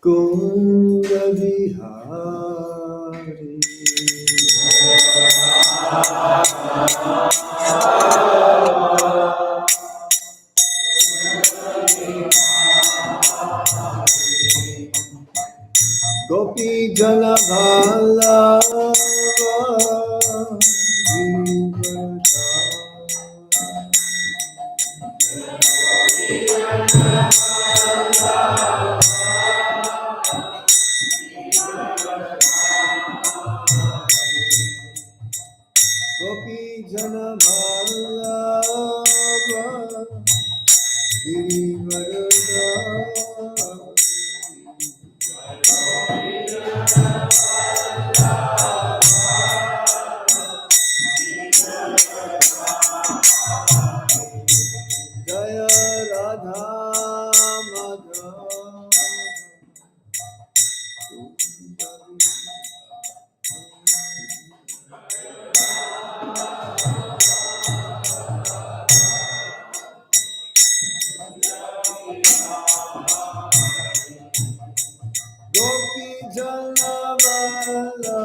Kunda Vihari. Gopi Jana Vallabha Gopi Jana Vallabha Jaya Radha Madhava Gopi Jana Vallabha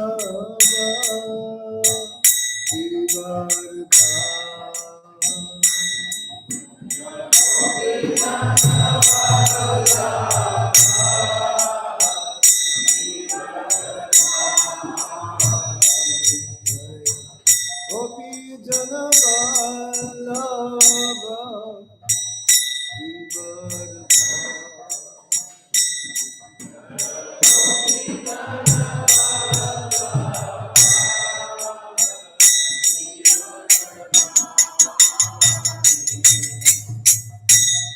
Gopi Jana Vallabha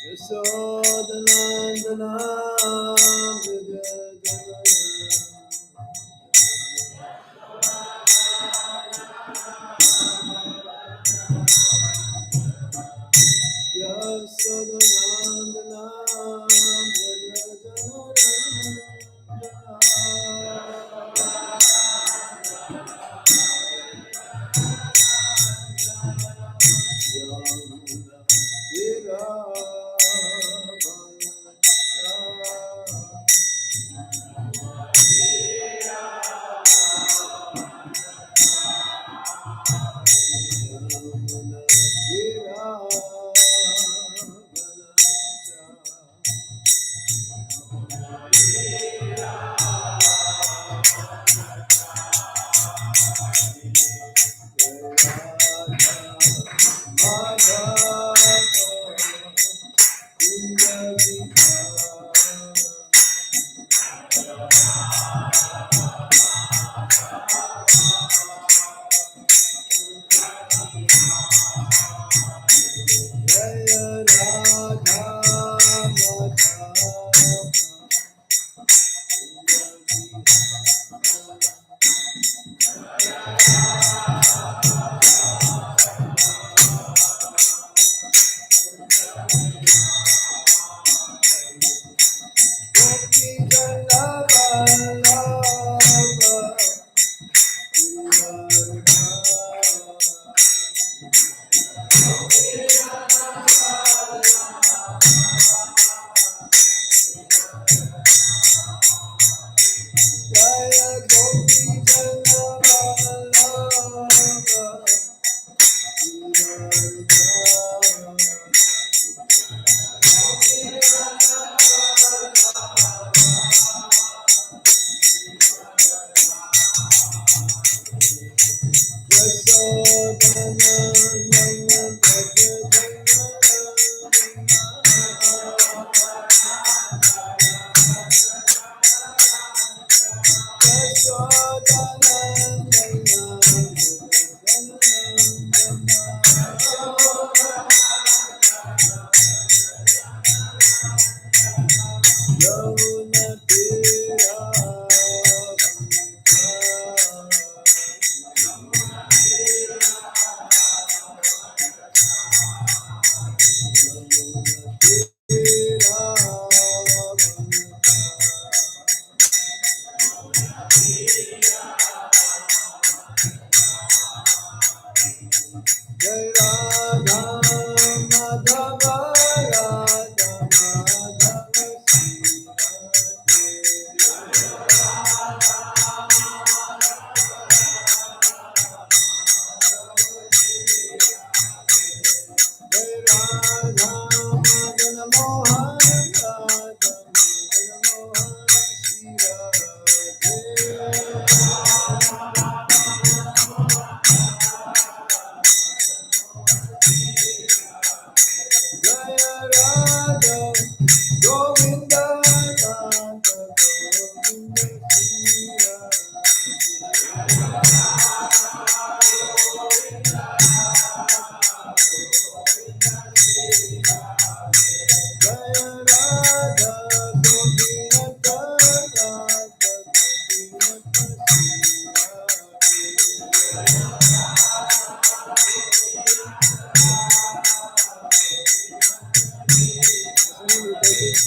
Yashodanandana Yashodanandana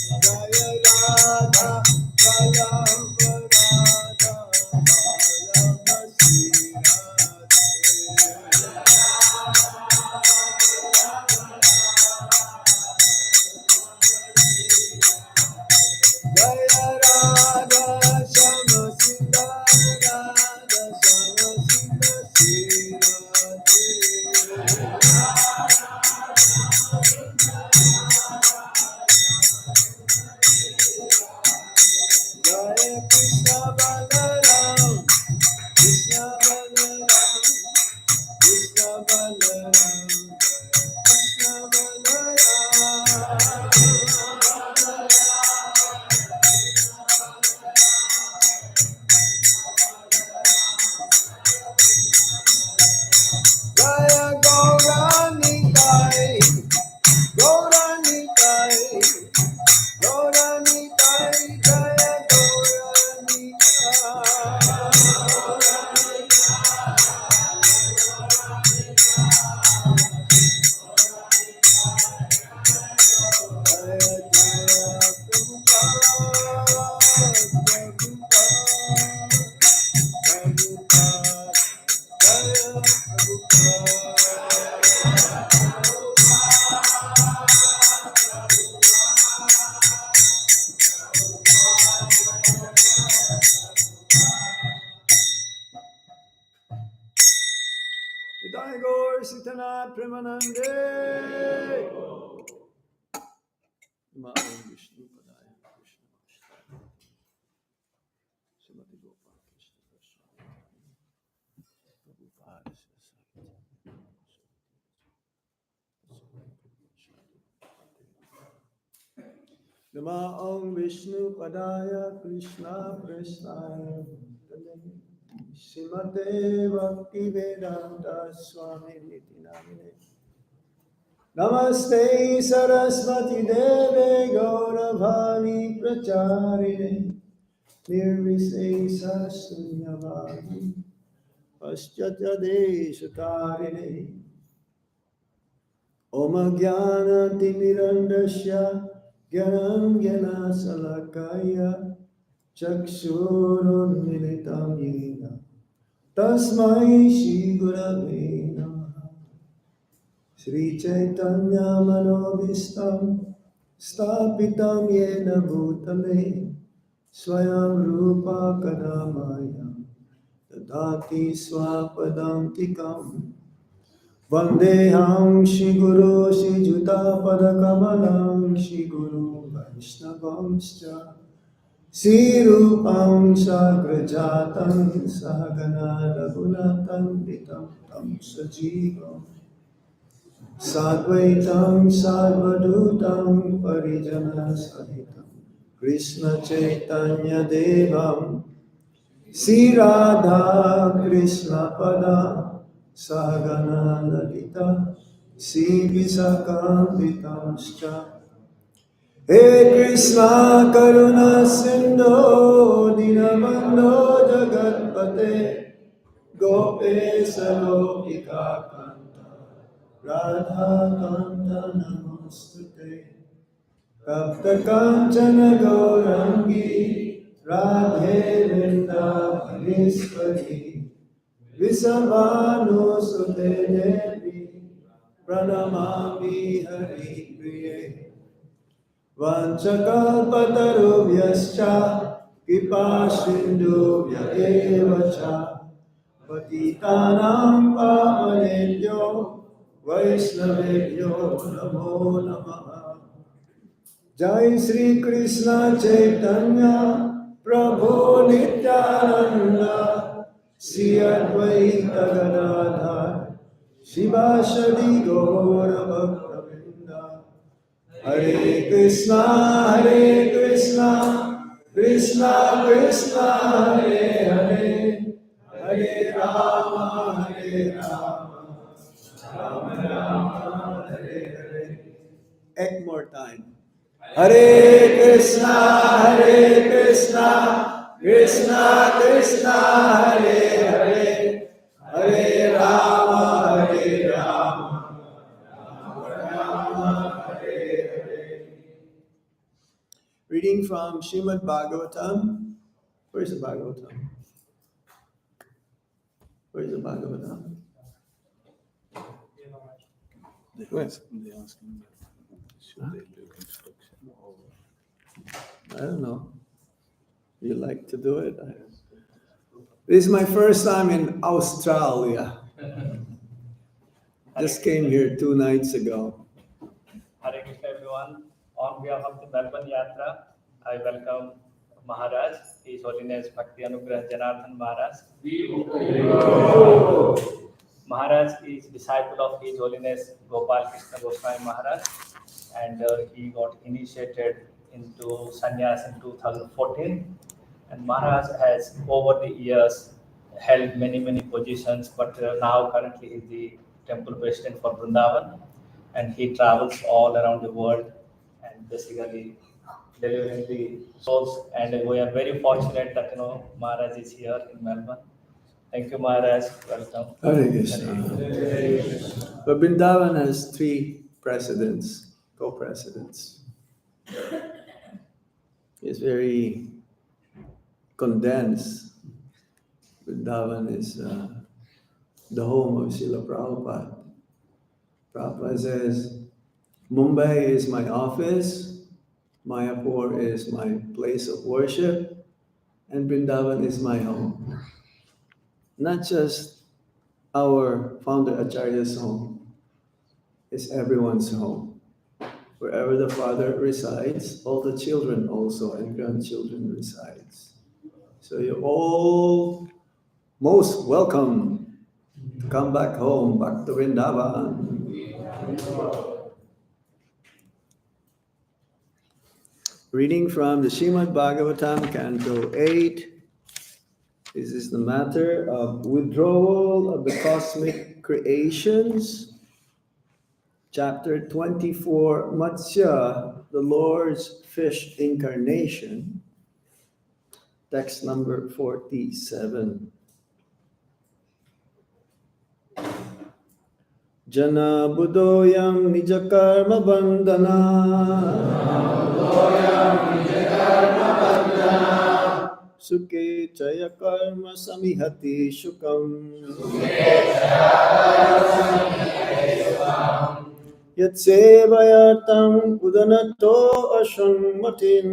Jaya Radha Vallabha Radha Vallabha Sri Jaya Radha Shama Sundar Radha Shama Sundar Sri Jaya Krishna Balaram Krishna Balaram Krishna Balaram Krishna Balaram Jaya Gauranitai Gauranitai Gauranitai Jaya Gauranitai Jai Gaur Sitanath Premanande. Namo Vishnu Padaya Krishna Vasudevaya. Srimati Gopal Krishna Prabhupada Namo Vishnu Padaya Krishna Prasaya Srimate Bhakti Vedanta Swami Niti Namine Namaste Saraswati Deve Gauravani Pracharine Nirvisesa Sunyavadi Paschatya Deshakarine Om Jnana Timirandasya Jnanam Jnana Salakaya Chakshurun Militam Yena Tasmai Shri Gurave Namaha Shri Chaitanya Manobhistam Stapitam Yena Bhutale Swayam Rupa Kadamaya Tadati Swapadam Tikam Vandeham Shri Guru Shri Juta Padakamalam Shri Guru Vaishnavamscha Shri Rupam Sagrajatam Sahagana Raghunatam Vitam Tam Sajivam Sadvaitam Sarvadutam Parijana Sahitam Krishna Chaitanya Devam Sri Radha Krishna Pada Sahagana Lalita Sri Visakamritamscha He Krishna Karuna Sindhu Dinabandho Jagatpate Gopesa Gopika Kanta Radha Kanta Namostute Kapta Kanchana Gaurangi Radhe Vrindavaneshwari Visavanu Sute Devi Pranamami Hari Priye Vanchakalpatarubhyascha Kipasindubhya evacha Patitanam pavanebhyo Vaishnavebhyo namo namaha Jai Sri Krishna Chaitanya Prabhu Nityananda Sri Advaita Gadadhar Shivashadi Gaura Bhaktavinda Hare Krishna Krishna Krishna Hare Hare Hare Rama Rama Rama Hare Hare. Eight more time. Hare Krishna Krishna Krishna Hare Hare Hare Rama Rama Hare Hare. Reading from Srimad Bhagavatam. Where's the Bhagavatam? Where's the Bhagavatam? Where? They asking should they do construction or I don't know. You like to do it? This is my first time in Australia. Just came here 2 nights ago. Hare Krishna everyone. On behalf of the Melbourne Yatra, I welcome Maharaj, His Holiness Bhakti Anugrah Janardhan Maharaj. Maharaj is disciple of His Holiness Gopal Krishna Goswami Maharaj, and he got initiated into sannyas in 2014. And Maharaj has over the years held many positions, but now currently he is the temple president for Vrindavan, and he travels all around the world and basically delivering the souls. And we are very fortunate that Maharaj is here in Melbourne. Thank you, Maharaj. Welcome. Hare Krishna. But Vrindavan has 3 presidents, co-presidents. It's very condensed. Vrindavan is the home of Srila Prabhupada. Prabhupada says, Mumbai is my office, Mayapur is my place of worship, and Vrindavan is my home. Not just our founder Acharya's home, it's everyone's home. Wherever the father resides, all the children also and grandchildren resides. So you're all most welcome to come back home, back to Vrindavan. Reading from the Srimad Bhagavatam, Canto 8. This is the matter of withdrawal of the cosmic creations. Chapter 24, Matsya, the Lord's fish incarnation. Text number 47. Jana budoyam nija karma bandhana. Sukhe chaya karma samihati shukam. Yat sevayatam udanato ashunmatim.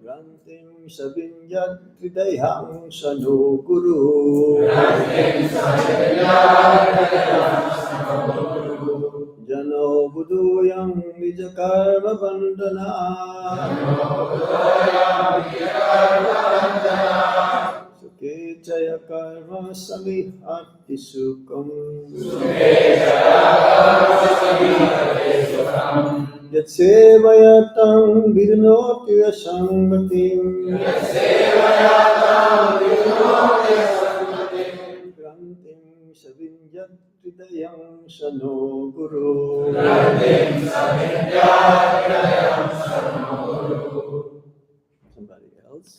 Grantim savinyat hridayam sanu guru. Jano buduyam nija karma bandhana. Sukhe chaya karma samihati sukam. Yat sevayatam vidnoti asamgatim. Grantim savinyat hridayam sano guru. Somebody else?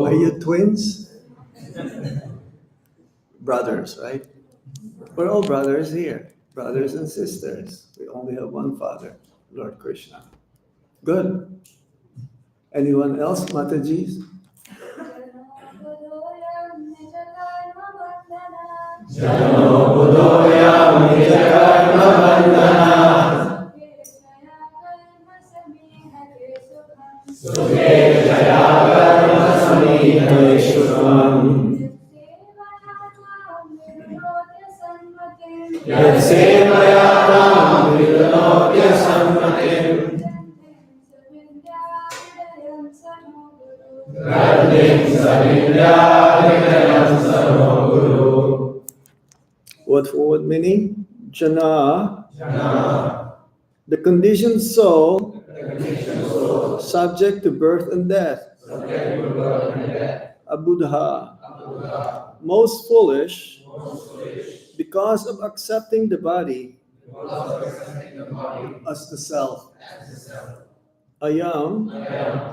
Are you twins? Brothers, right? We're all brothers here, brothers and sisters. We only have one Father, Lord Krishna. Good. Anyone else, Mataji? Jano budoya nijakarma bandhana. Sukhe jaya karma samihate shukam. Yat sevayatam vidnotya sammatim. Grandim savindya hridayam sarvaguru. What forward meaning? Jana, the conditioned soul, subject to birth and death. Abudha, most foolish, because of accepting the body as the self. Ayam,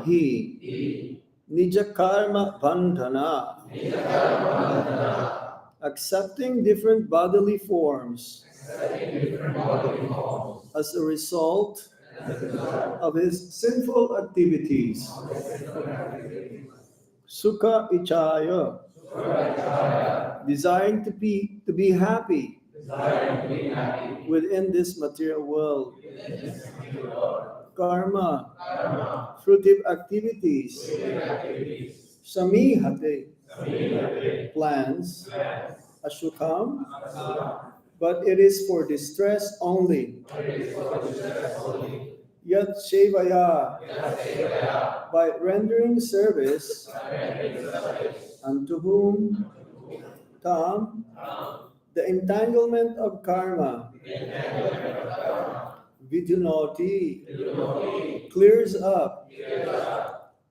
he, nija karma bandhana, accepting different bodily forms as a result of his sinful activities. Sukha ichaya, desiring to be happy within this material world. Karma, fruitive activities. Samihate, plans. Ashukam, but it is for distress only. Yat shevaya, by rendering service unto whom tam, the entanglement of karma, vidunoti, clears up.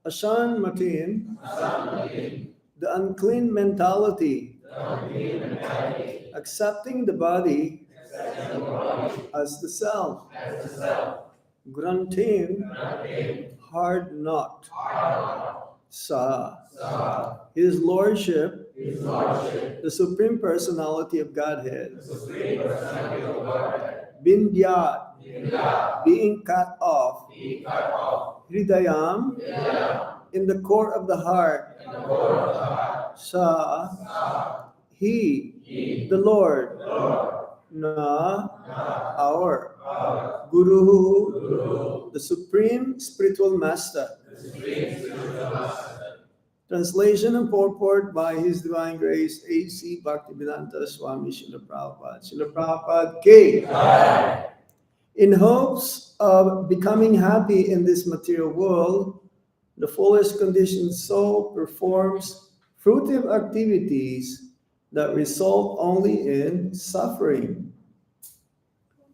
Ashan matim, the unclean mentality, accepting the body as the self. Grantim, hard not. Sa, his lordship, the Supreme Personality of Godhead. Bindyat, being cut off. Hridayam, in the core of the heart. Sa, he, the Lord. Na, our. Guru, the Supreme Spiritual Master. Translation and purport by His Divine Grace A.C. Bhaktivedanta Swami Srila Prabhupada. Srila Prabhupada K. In hopes of becoming happy in this material world, the fullest conditioned soul performs fruitive activities that result only in suffering.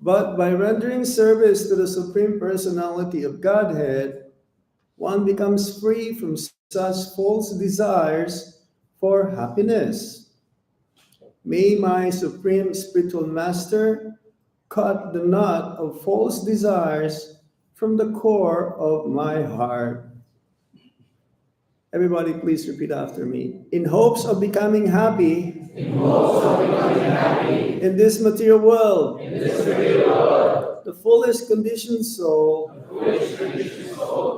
But by rendering service to the Supreme Personality of Godhead, one becomes free from such false desires for happiness. May my Supreme Spiritual Master cut the knot of false desires from the core of my heart. Everybody please repeat after me. In hopes of becoming happy in this material world, the fullest conditioned soul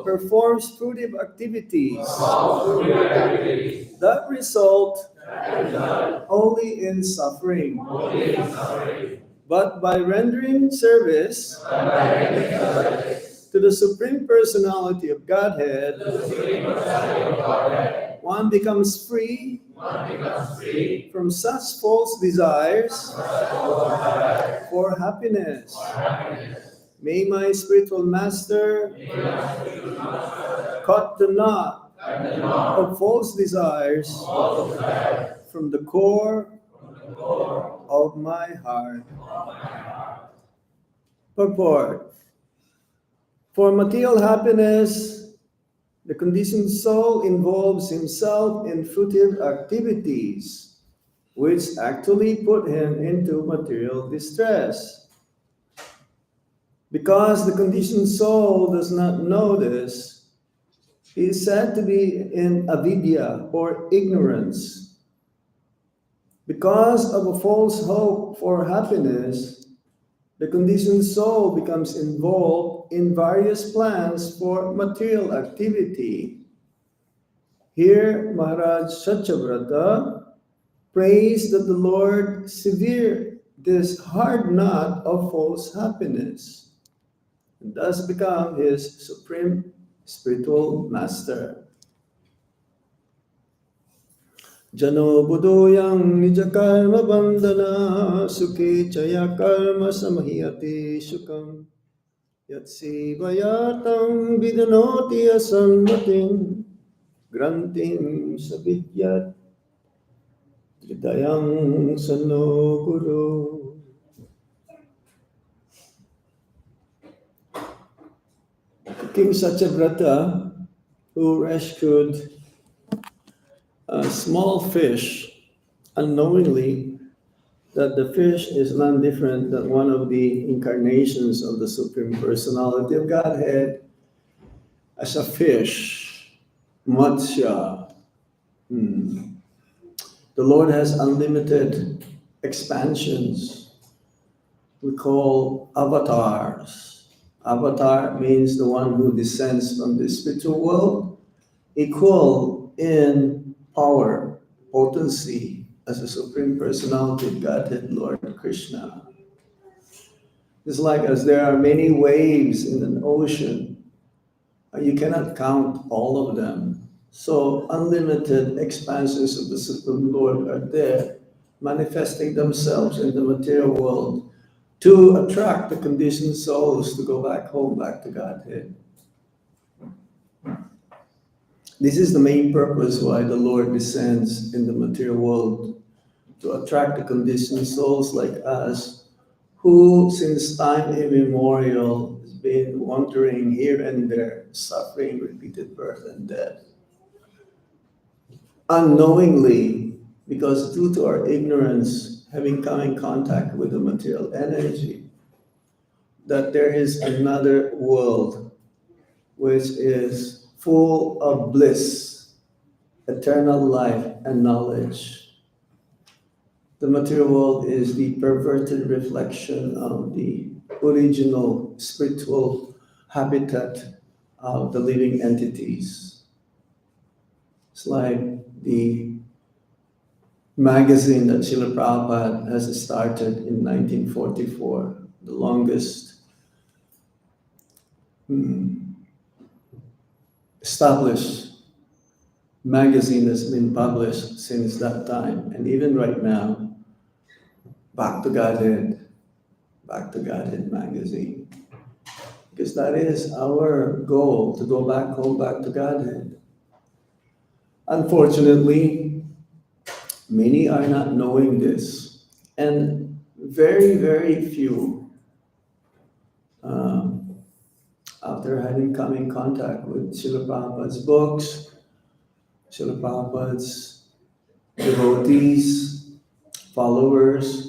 performs fruitive activities that result only in suffering. But by rendering service to the Supreme Personality of Godhead, one becomes free from such false desires for happiness. May my spiritual master cut the knot of false desires from the core of my heart. Purport. For material happiness, the conditioned soul involves himself in fruitive activities, which actually put him into material distress. Because the conditioned soul does not know this, he is said to be in avidya or ignorance. Because of a false hope for happiness, the conditioned soul becomes involved in various plans for material activity. Here, Maharaj Satyavrata prays that the Lord sever this hard knot of false happiness and thus become his supreme spiritual master. Jano budoyang nija karma bandhana sukhi chaya karma samahiyati sukam yatsi vayatam vidanoti asanmatim grantim savidyat hridayam sano guru. King Satyavrata, who rescued a small fish unknowingly, that the fish is none different than one of the incarnations of the Supreme Personality of Godhead, as a fish, Matsya. The Lord has unlimited expansions. We call avatars. Avatar means the one who descends from the spiritual world, equal in power, potency, as the Supreme Personality of Godhead, Lord Krishna. It's like as there are many waves in an ocean, you cannot count all of them. So unlimited expanses of the Supreme Lord are there, manifesting themselves in the material world to attract the conditioned souls to go back home, back to Godhead. This is the main purpose why the Lord descends in the material world, to attract the conditioned souls like us, who since time immemorial has been wandering here and there, suffering repeated birth and death. Unknowingly, because due to our ignorance, having come in contact with the material energy, that there is another world which is full of bliss, eternal life, and knowledge. The material world is the perverted reflection of the original spiritual habitat of the living entities. It's like the magazine that Srila Prabhupada has started in 1944, the longest established magazine that's been published since that time. And even right now, Back to Godhead magazine. Because that is our goal, to go back home, back to Godhead. Unfortunately, many are not knowing this. And very, very few, after having come in contact with Srila Prabhupada's books, Srila Prabhupada's devotees, followers,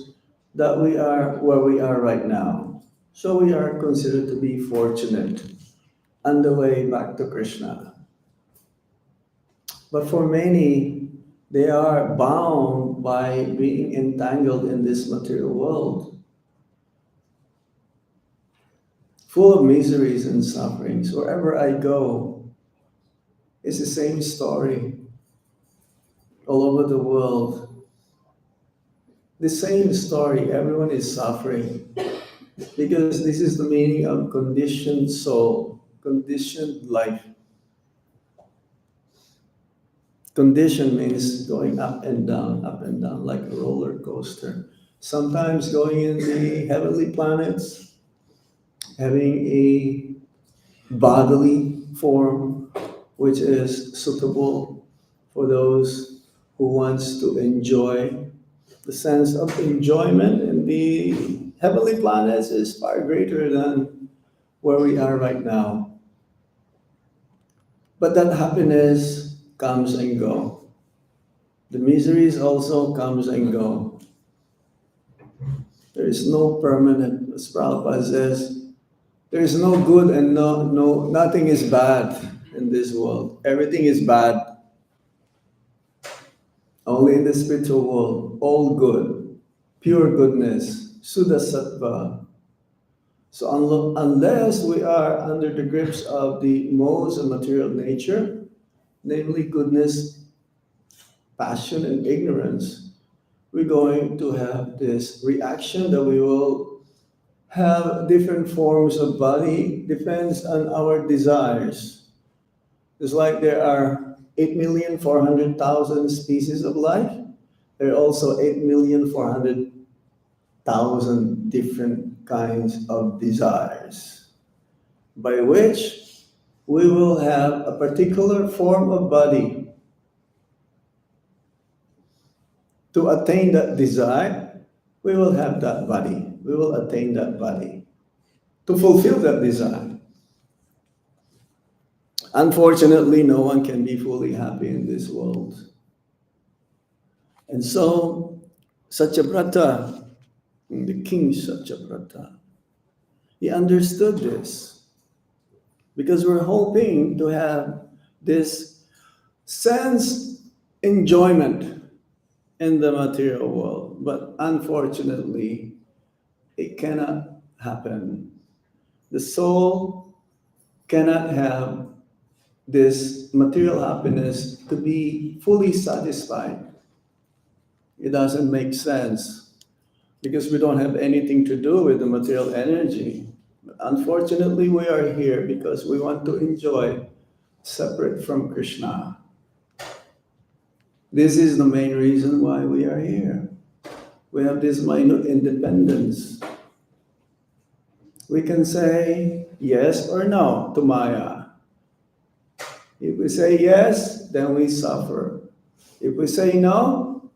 that we are where we are right now. So we are considered to be fortunate on the way back to Krishna. But for many, they are bound by being entangled in this material world, full of miseries and sufferings. Wherever I go, it's the same story all over the world. The same story, everyone is suffering. Because this is the meaning of conditioned soul, conditioned life. Condition means going up and down, like a roller coaster. Sometimes going in the heavenly planets, having a bodily form which is suitable for those who wants to enjoy. The sense of enjoyment in the heavenly planets is far greater than where we are right now. But that happiness comes and go. The miseries also comes and go. There is no permanent, as Prabhupada says, there is no good and nothing is bad in this world. Everything is bad. Only in the spiritual world, all good, pure goodness, Suddha Sattva. So unless we are under the grips of the modes of material nature, namely goodness, passion, and ignorance, we're going to have this reaction that we will have different forms of body, depends on our desires. It's like there are 8,400,000 species of life. There are also 8,400,000 different kinds of desires, by which we will have a particular form of body. To attain that desire, we will have that body. We will attain that body. To fulfill that desire. Unfortunately, no one can be fully happy in this world. And so, Satyavrata, the king Satyavrata, he understood this. Because we're hoping to have this sense enjoyment in the material world. But unfortunately, it cannot happen. The soul cannot have this material happiness to be fully satisfied. It doesn't make sense because we don't have anything to do with the material energy. But unfortunately, we are here because we want to enjoy separate from Krishna. This is the main reason why we are here. We have this minute independence. We can say yes or no to Maya. If we say yes, then we suffer. If we say no,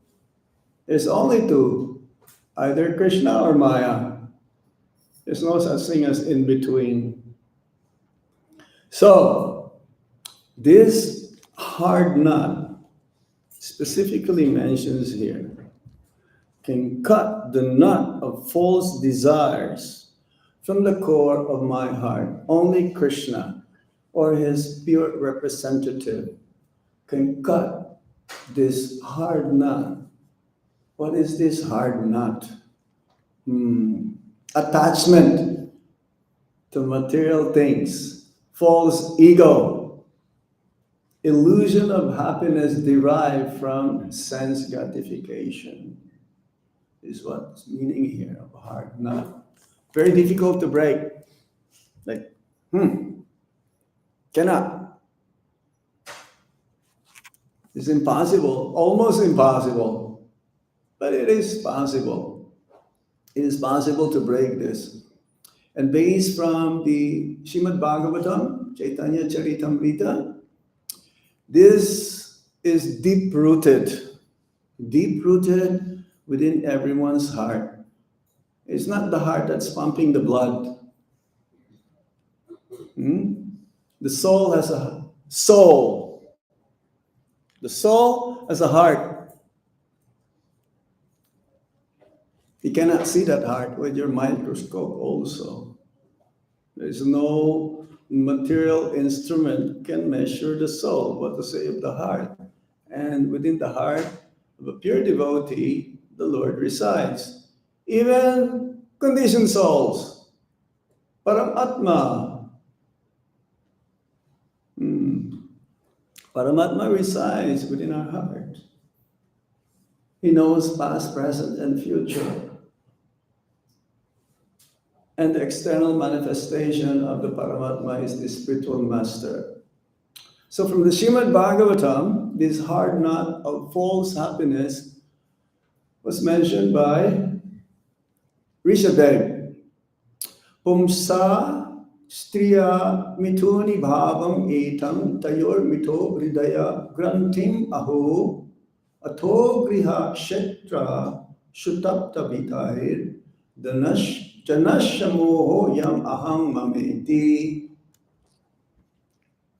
it's only two, either Krishna or Maya. There's no such thing as in between. So, this hard nut specifically mentions here can cut the knot of false desires from the core of my heart. Only Krishna or his pure representative can cut this hard knot. What is this hard knot? Attachment to material things, false ego, illusion of happiness derived from sense gratification is what's meaning here of hard knot. Very difficult to break. Like, cannot. It's impossible, almost impossible, but it is possible. It is possible to break this. And based from the Srimad Bhagavatam, Chaitanya Charitamrita, this is deep-rooted within everyone's heart. It's not the heart that's pumping the blood. The soul has a soul. The soul has a heart. You cannot see that heart with your microscope also. There's no material instrument can measure the soul, what to say of the heart. And within the heart of a pure devotee, the Lord resides. Even conditioned souls, Paramatma. Paramatma resides within our heart. He knows past, present, and future. And the external manifestation of the Paramatma is the spiritual master. So from the Srimad Bhagavatam, this hard knot of false happiness was mentioned by Rishabdev. Pumsa striya mituni bhavam etam tayor mito hridaya grantim aho atho griha kshetra shutapta vitair janashamoho yam aham mameti.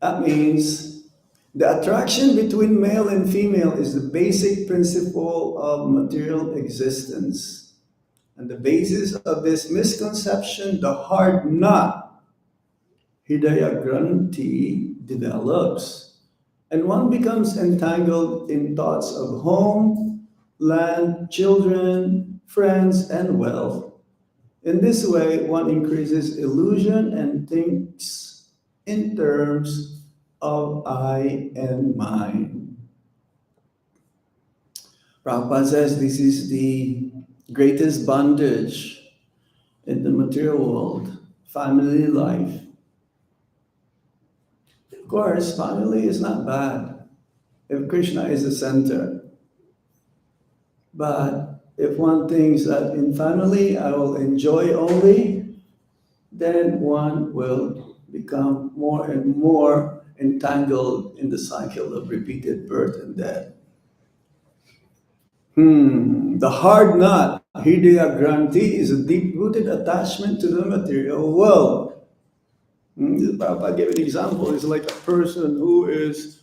That means the attraction between male and female is the basic principle of material existence. And the basis of this misconception, the hard knot, Hridaya Granthi, develops. And one becomes entangled in thoughts of home, land, children, friends, and wealth. In this way, one increases illusion and thinks in terms of I and mine. Prabhupada says this is the greatest bondage in the material world, family life. Of course, family is not bad if Krishna is the center. But if one thinks that in family I will enjoy only, then one will become more and more entangled in the cycle of repeated birth and death. The hard nut, Hridaya Granthi, is a deep-rooted attachment to the material world. Prabhupada gave an example. It's like a person who is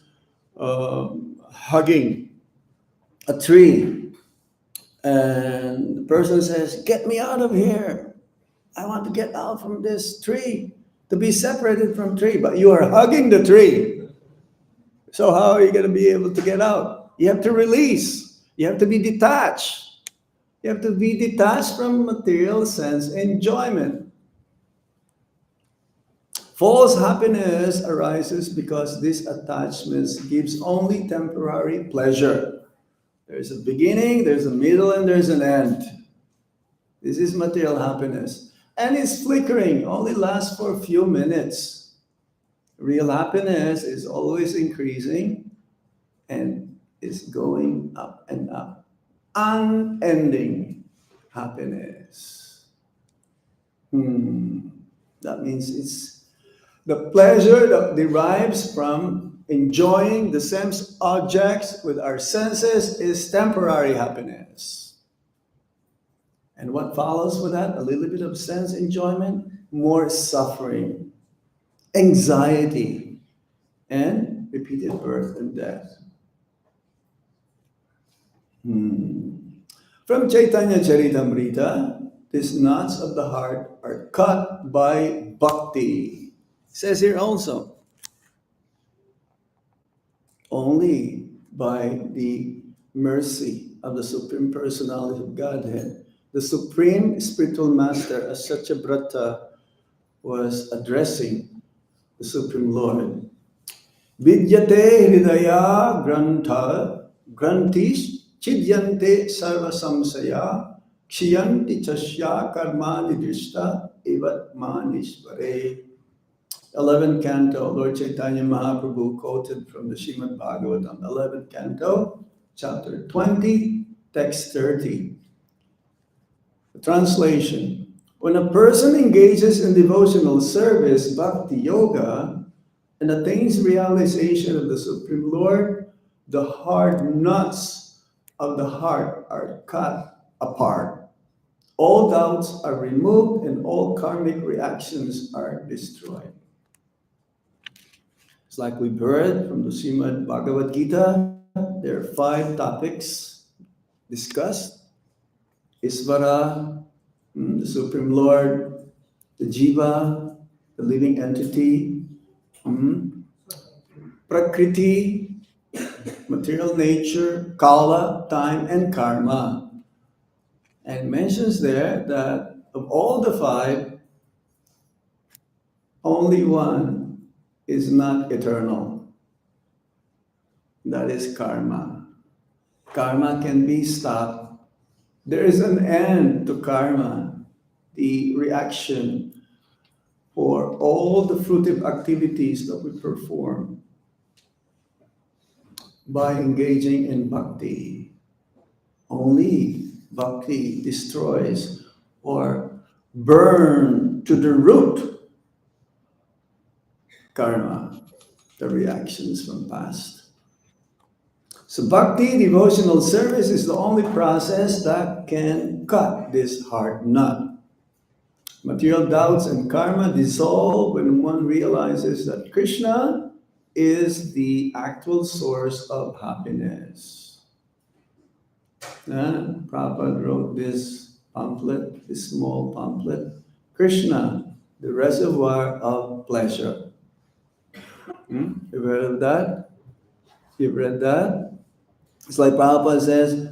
hugging a tree, and the person says, "Get me out of here. I want to get out from this tree, to be separated from tree." But you are hugging the tree. So how are you going to be able to get out? You have to release. You have to be detached. You have to be detached from material sense enjoyment. False happiness arises because this attachment gives only temporary pleasure. There's a beginning, there's a middle, and there's an end. This is material happiness. And it's flickering, only lasts for a few minutes. Real happiness is always increasing and is going up and up. Unending happiness. That means it's the pleasure that derives from enjoying the sense objects with our senses is temporary happiness. And what follows with that? A little bit of sense enjoyment, more suffering, anxiety, and repeated birth and death. From Chaitanya Charitamrita, these knots of the heart are cut by bhakti. It says here also, only by the mercy of the Supreme Personality of Godhead. The Supreme Spiritual Master, as Satyabrata was addressing the Supreme Lord. Vidyate hridaya grantis chidyante sarva samsaya kshiyanti chasya karmani drishta evat manishvare. 11th canto, Lord Chaitanya Mahaprabhu quoted from the Srimad Bhagavatam, 11th canto, chapter 20, text 30. The translation: when a person engages in devotional service, bhakti yoga, and attains realization of the Supreme Lord, the hard nuts of the heart are cut apart. All doubts are removed and all karmic reactions are destroyed. It's like we've heard from the Srimad Bhagavad Gita, there are 5 topics discussed. Isvara, the Supreme Lord, the Jiva, the living entity, Prakriti, material nature, Kala, time, and Karma. And mentions there that of all the 5, only one is not eternal. That is karma. Karma can be stopped. There is an end to karma, the reaction for all the fruitive activities that we perform by engaging in bhakti. Only bhakti destroys or burn to the root karma, the reactions from past. So bhakti, devotional service, is the only process that can cut this hard nut. Material doubts and karma dissolve when one realizes that Krishna is the actual source of happiness. Prabhupada wrote this pamphlet, this small pamphlet, Krishna, the reservoir of pleasure. You've heard of that? You've read that? It's like Prabhupada says,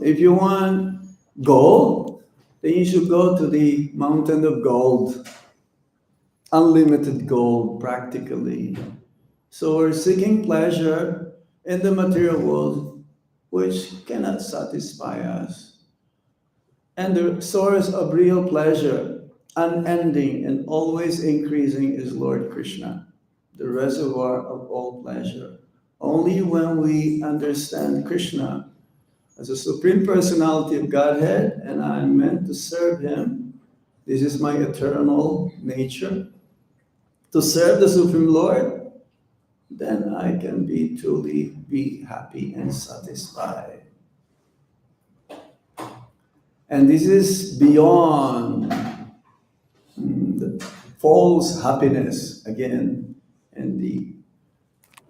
if you want gold, then you should go to the mountain of gold. Unlimited gold, practically. So we're seeking pleasure in the material world. which cannot satisfy us. And the source of real pleasure, unending and always increasing, is Lord Krishna, the reservoir of all pleasure. Only when we understand Krishna as a Supreme Personality of Godhead, and I am meant to serve Him, this is my eternal nature, to serve the Supreme Lord, then I can truly be happy and satisfied. And this is beyond the false happiness, again, in the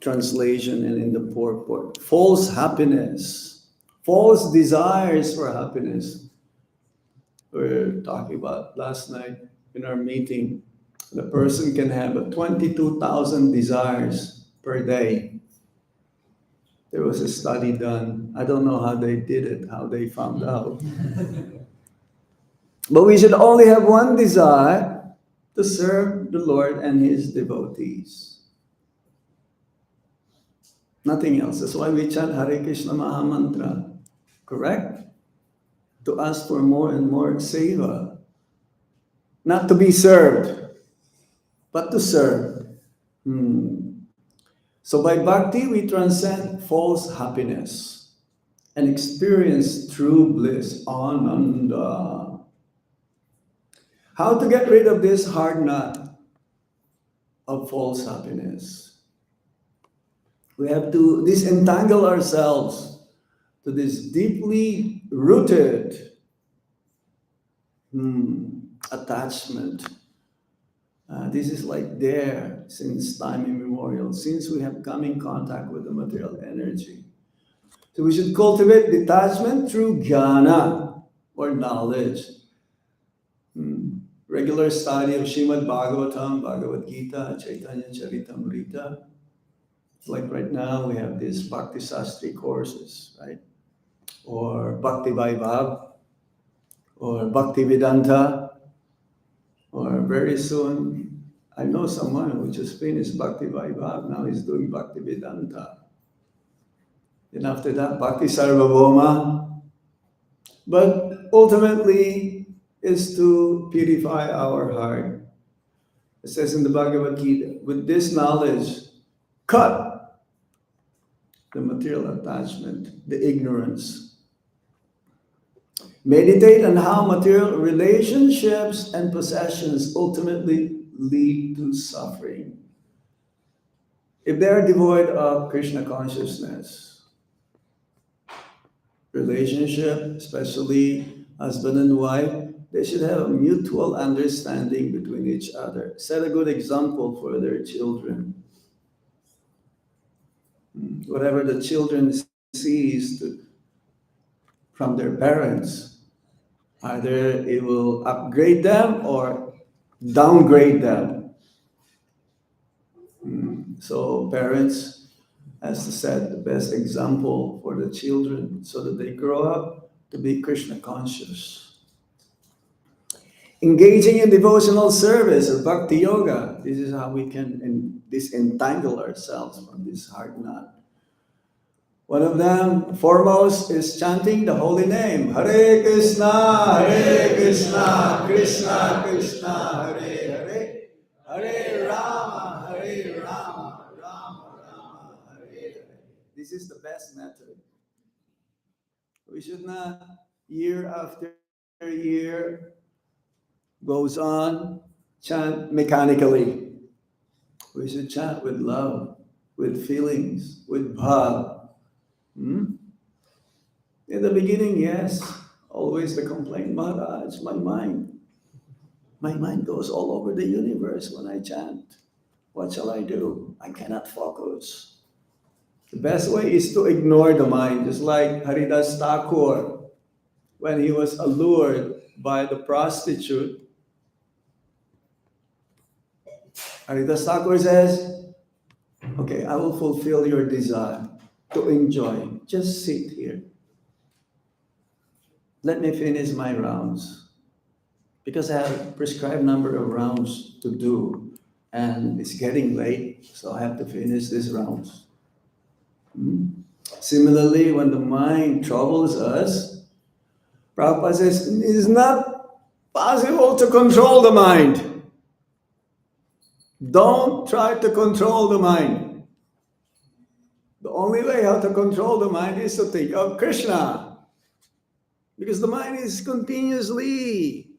translation and in the purport. False happiness, false desires for happiness. We were talking about last night in our meeting. The person can have 22,000 desires per day. There was a study done. I don't know how they did it, how they found out. But we should only have one desire: to serve the Lord and His devotees. Nothing else. That's why we chant Hare Krishna Maha Mantra. Correct? To ask for more and more seva. Not to be served, but to serve. So by bhakti, we transcend false happiness and experience true bliss, ananda. How to get rid of this hard nut of false happiness? We have to disentangle ourselves to this deeply rooted attachment. This is like there since time immemorial, since we have come in contact with the material energy. So we should cultivate detachment through jnana, or knowledge. Regular study of Srimad Bhagavatam, Bhagavad Gita, Chaitanya Charitamrita. Like right now we have these Bhakti Sastri courses, right? Or Bhakti Vaibhav, or Bhakti Vedanta, or very soon, I know someone who just finished Bhakti Vaibhav, now he's doing Bhakti Vedanta. Then after that, Bhakti Sarvabhauma. But ultimately, is to purify our heart. It says in the Bhagavad Gita, with this knowledge, cut the material attachment, the ignorance. Meditate on how material relationships and possessions ultimately lead to suffering. If they are devoid of Krishna consciousness, relationship, especially husband and wife, they should have a mutual understanding between each other. Set a good example for their children. Whatever the children sees from their parents, either it will upgrade them or downgrade them. So parents has to set the best example for the children so that they grow up to be Krishna conscious. Engaging in devotional service or bhakti yoga, this is how we can disentangle ourselves from this hard knot. One of them, foremost, is chanting the holy name. Hare Krishna, Krishna Krishna, Hare Hare, Hare Rama, Rama Rama, Hare Hare. This is the best method. We should not, year after year, goes on, chant mechanically. We should chant with love, with feelings, with bhav. In the beginning, yes, always the complaint, Maharaj, my mind goes all over the universe when I chant. What shall I do? I cannot focus. The best way is to ignore the mind, just like Haridas Thakur, when he was allured by the prostitute. Haridas Thakur says, okay, I will fulfill your desire to enjoy. Just sit here. Let me finish my rounds. Because I have a prescribed number of rounds to do. And it's getting late, so I have to finish these rounds. Similarly, when the mind troubles us, Prabhupada says, it is not possible to control the mind. Don't try to control the mind. The only way how to control the mind is to think of Krishna. Because the mind is continuously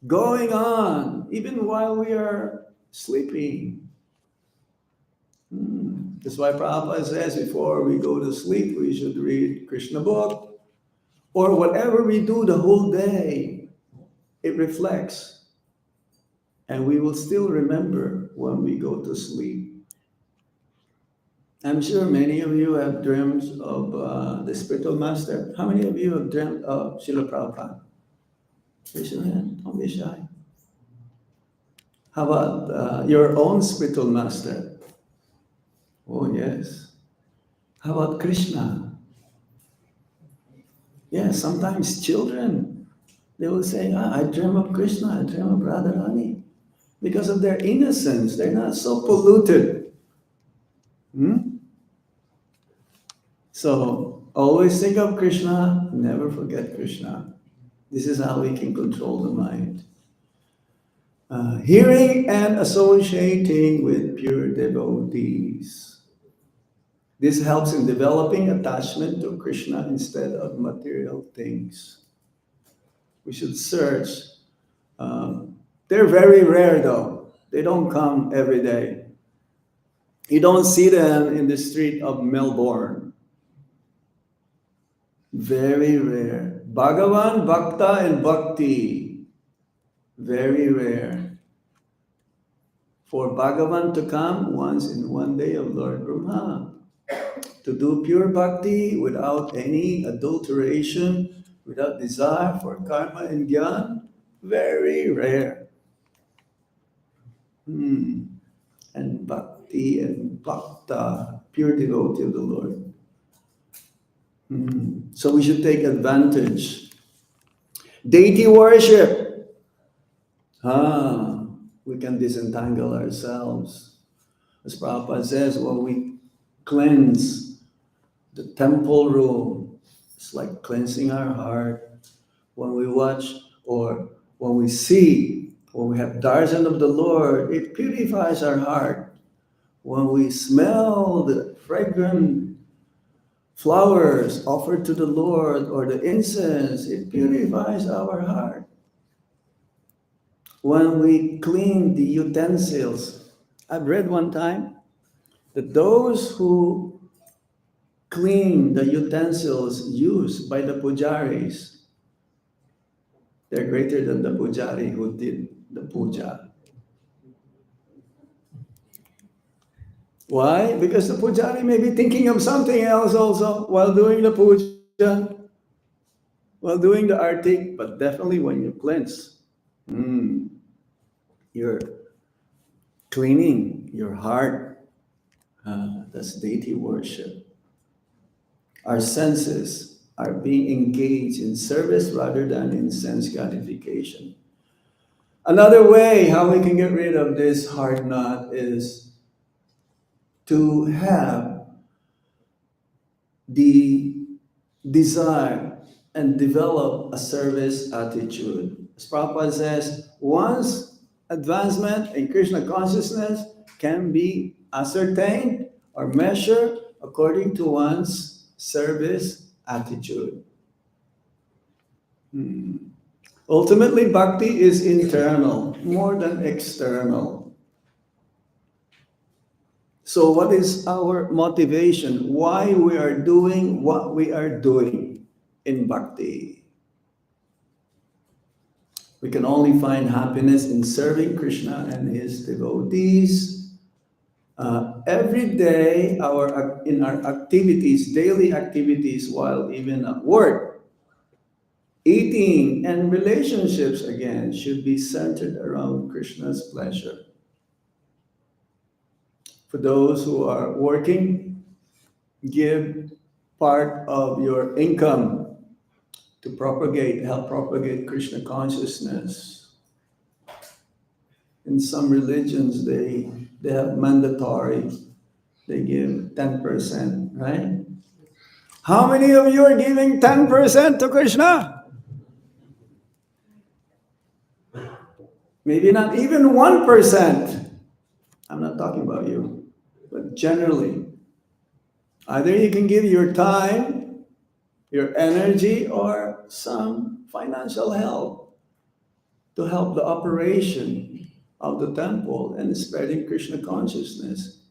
going on, even while we are sleeping. That's why Prabhupada says before we go to sleep, we should read Krishna book, or whatever we do the whole day, it reflects. And we will still remember when we go to sleep. I'm sure many of you have dreamed of the spiritual master. How many of you have dreamt of Srila Prabhupada? Raise your hand, don't be shy. How about your own spiritual master? Oh, yes. How about Krishna? Yes, sometimes children, they will say, I dream of Krishna, I dream of Radharani. Because of their innocence, they're not so polluted. So always think of Krishna, never forget Krishna. This is how we can control the mind. Hearing and associating with pure devotees. This helps in developing attachment to Krishna instead of material things. We should search. They're very rare though. They don't come every day. You don't see them in the street of Melbourne. Very rare. Bhagavan, Bhakta, and Bhakti. Very rare. For Bhagavan to come once in one day of Lord Brahma, to do pure bhakti without any adulteration, without desire for karma and jnana, very rare. And bhakti and bhakta, pure devotee of the Lord. So we should take advantage. Deity worship. We can disentangle ourselves. As Prabhupada says, when we cleanse the temple room, it's like cleansing our heart. When we watch or when we see, when we have darshan of the Lord, it purifies our heart. When we smell the fragrant flowers offered to the Lord or the incense, it purifies our heart. When we clean the utensils, I've read one time that those who clean the utensils used by the pujaris, they're greater than the pujari who did the puja. Why? Because the pujari may be thinking of something else also while doing the puja, while doing the arti, but definitely when you cleanse, you're cleaning your heart. That's deity worship. Our senses are being engaged in service rather than in sense gratification. Another way how we can get rid of this hard knot is to have the desire and develop a service attitude. As Prabhupada says, once advancement in Krishna consciousness can be ascertained or measured according to one's service attitude. Ultimately, bhakti is internal, more than external. So what is our motivation? Why we are doing what we are doing in bhakti? We can only find happiness in serving Krishna and his devotees. Every day, in our activities, daily activities, while even at work, eating, and relationships, again, should be centered around Krishna's pleasure. For those who are working, give part of your income to help propagate Krishna consciousness. In some religions, they have mandatory, they give 10%, right? How many of you are giving 10% to Krishna? Maybe not even 1%. I'm not talking about you, but generally. Either you can give your time, your energy, or some financial help to help the operation of the temple and spreading Krishna consciousness.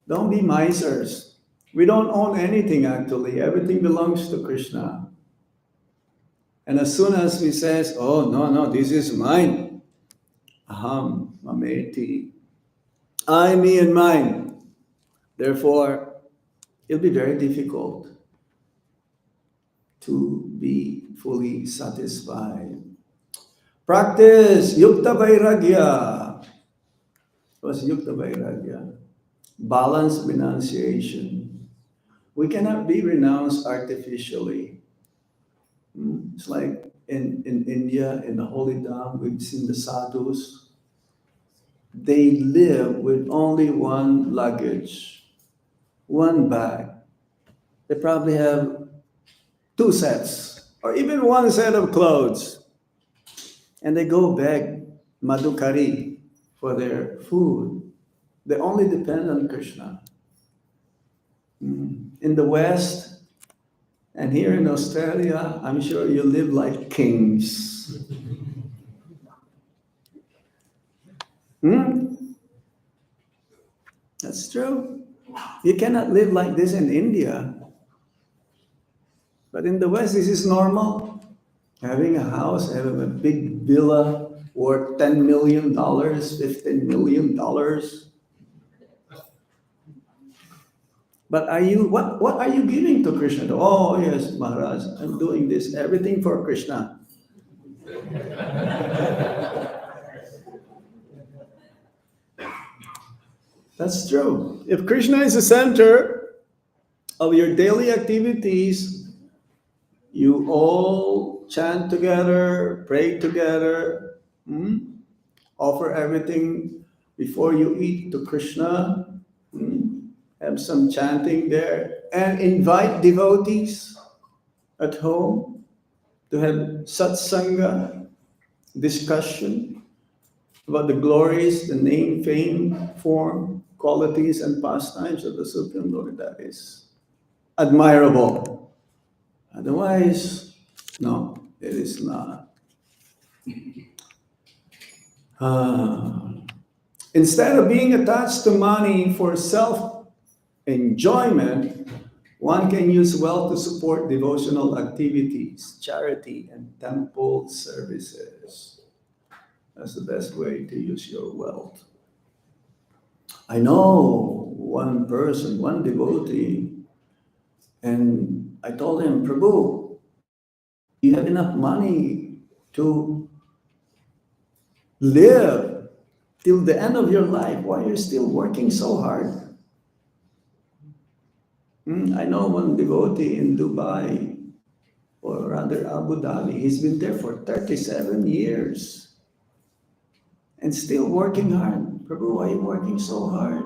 Don't be misers. We don't own anything actually. Everything belongs to Krishna. And as soon as we says, oh no, this is mine. Aham, mameti. I, me, and mine. Therefore, it'll be very difficult to be fully satisfied. Practice Yukta Vairagya. What's Yukta Vairagya? Balanced renunciation. We cannot be renounced artificially. It's like in India, in the holy Dham, we've seen the sadhus. They live with only one luggage, one bag. They probably have 2 sets or even 1 set of clothes. And they go beg madhukari for their food. They only depend on Krishna. In the West and here in Australia, I'm sure you live like kings. That's true. You cannot live like this in India. But in the West, this is normal. Having a house, having a big villa worth $10 million, $15 million. But what are you giving to Krishna? Oh yes, Maharaj, I'm doing this, everything for Krishna. That's true. If Krishna is the center of your daily activities, you all chant together, pray together, offer everything before you eat to Krishna, have some chanting there, and invite devotees at home to have satsanga, discussion about the glories, the name, fame, form, qualities, and pastimes of the Supreme Lord. That is admirable. Otherwise, no, it is not. Instead of being attached to money for self-enjoyment, one can use wealth to support devotional activities, charity, and temple services. That's the best way to use your wealth. I know one person, one devotee, and I told him, Prabhu, you have enough money to live till the end of your life. Why are you still working so hard? I know one devotee in Dubai, or rather Abu Dhabi. He's been there for 37 years and still working hard. Prabhu, why are you working so hard?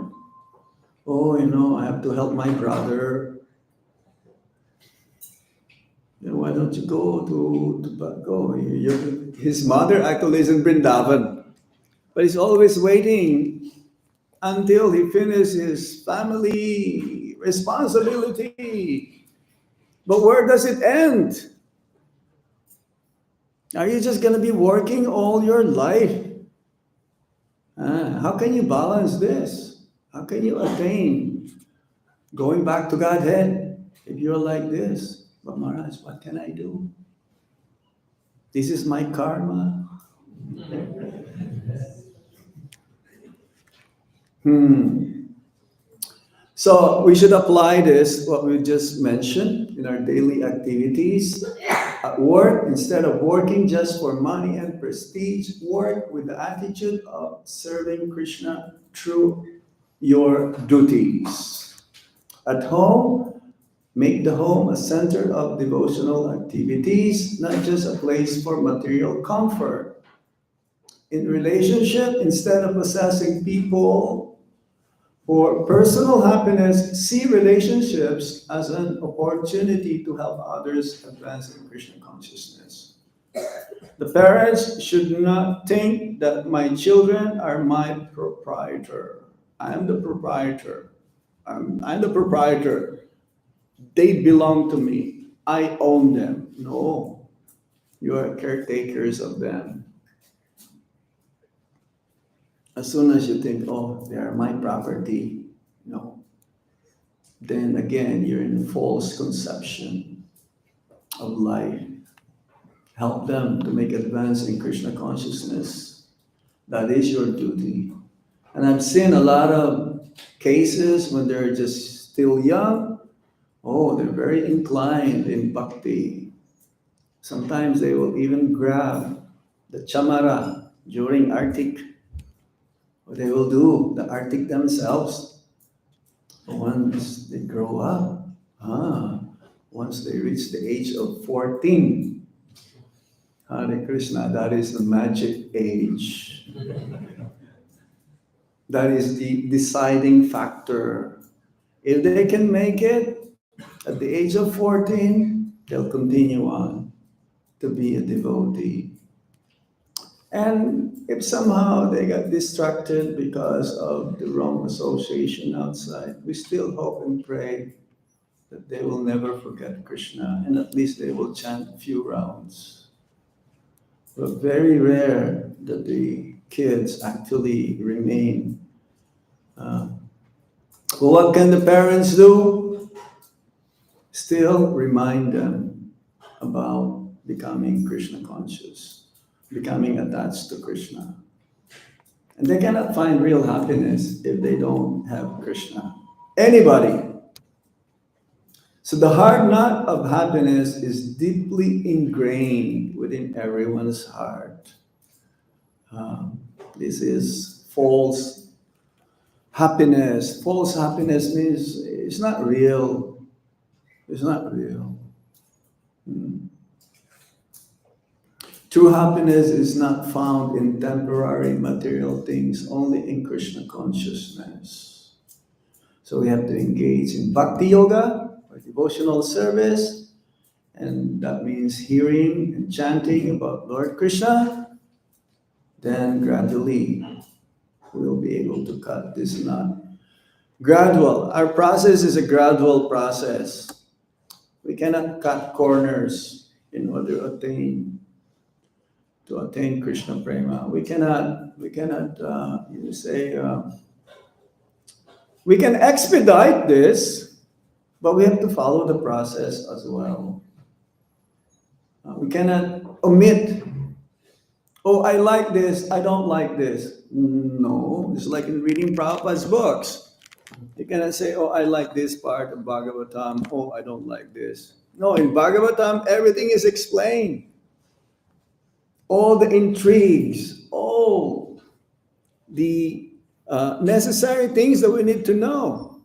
Oh, I have to help my brother. Then why don't you go go? His mother actually is in Vrindavan, but he's always waiting until he finishes his family responsibility. But where does it end? Are you just going to be working all your life? How can you balance this? How can you attain going back to Godhead if you're like this? But Maharaj, what can I do? This is my karma. So we should apply this, what we just mentioned, in our daily activities. At work, instead of working just for money and prestige, work with the attitude of serving Krishna through your duties. At home, make the home a center of devotional activities, not just a place for material comfort. In relationship, instead of possessing people, For personal happiness, see relationships as an opportunity to help others advance in Krishna consciousness. The parents should not think that my children are my proprietor. I'm the proprietor. I'm the proprietor. They belong to me. I own them. No, you are caretakers of them. As soon as you think, oh, they are my property, no, then again you're in false conception of life. Help them to make advance in Krishna consciousness. That is your duty. And I've seen a lot of cases when they're just still young. Oh, they're very inclined in bhakti. Sometimes they will even grab the chamara during Artik. What they will do, the Artik themselves. Once they grow up, once they reach the age of 14, Hare Krishna, that is the magic age. That is the deciding factor. If they can make it at the age of 14, they'll continue on to be a devotee. And if somehow they got distracted because of the wrong association outside, we still hope and pray that they will never forget Krishna and at least they will chant a few rounds. But very rare that the kids actually remain. Well, what can the parents do? Still remind them about becoming Krishna conscious, becoming attached to Krishna. And they cannot find real happiness if they don't have Krishna. Anybody. So the hard knot of happiness is deeply ingrained within everyone's heart. This is false happiness. False happiness means it's not real. It's not real. True happiness is not found in temporary material things, only in Krishna consciousness. So we have to engage in bhakti yoga, or devotional service, and that means hearing and chanting about Lord Krishna. Then gradually we'll be able to cut this knot. Gradual. Our process is a gradual process. We cannot cut corners in order to attain Krishna prema. We cannot we can expedite this, but we have to follow the process as well. We cannot omit, oh, I like this, I don't like this. No, it's like in reading Prabhupada's books. You cannot say, oh, I like this part of Bhagavatam, oh, I don't like this. No, in Bhagavatam, everything is explained. All the intrigues, all the necessary things that we need to know.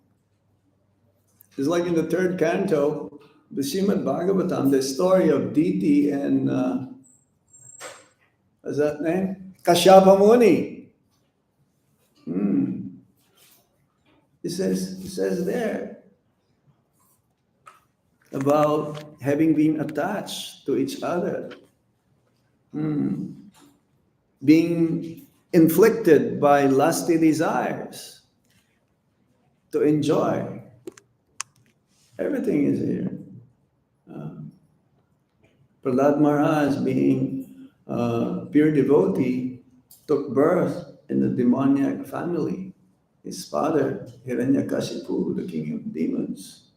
It's like in the third canto, the Srimad Bhagavatam, the story of Diti and, what's that name? Kashyapa Muni. It says there about having been attached to each other, being inflicted by lusty desires to enjoy. Everything is here. Prahlad Maharaj, being a pure devotee, took birth in the demoniac family. His father, Hiranyakashipu, the king of demons.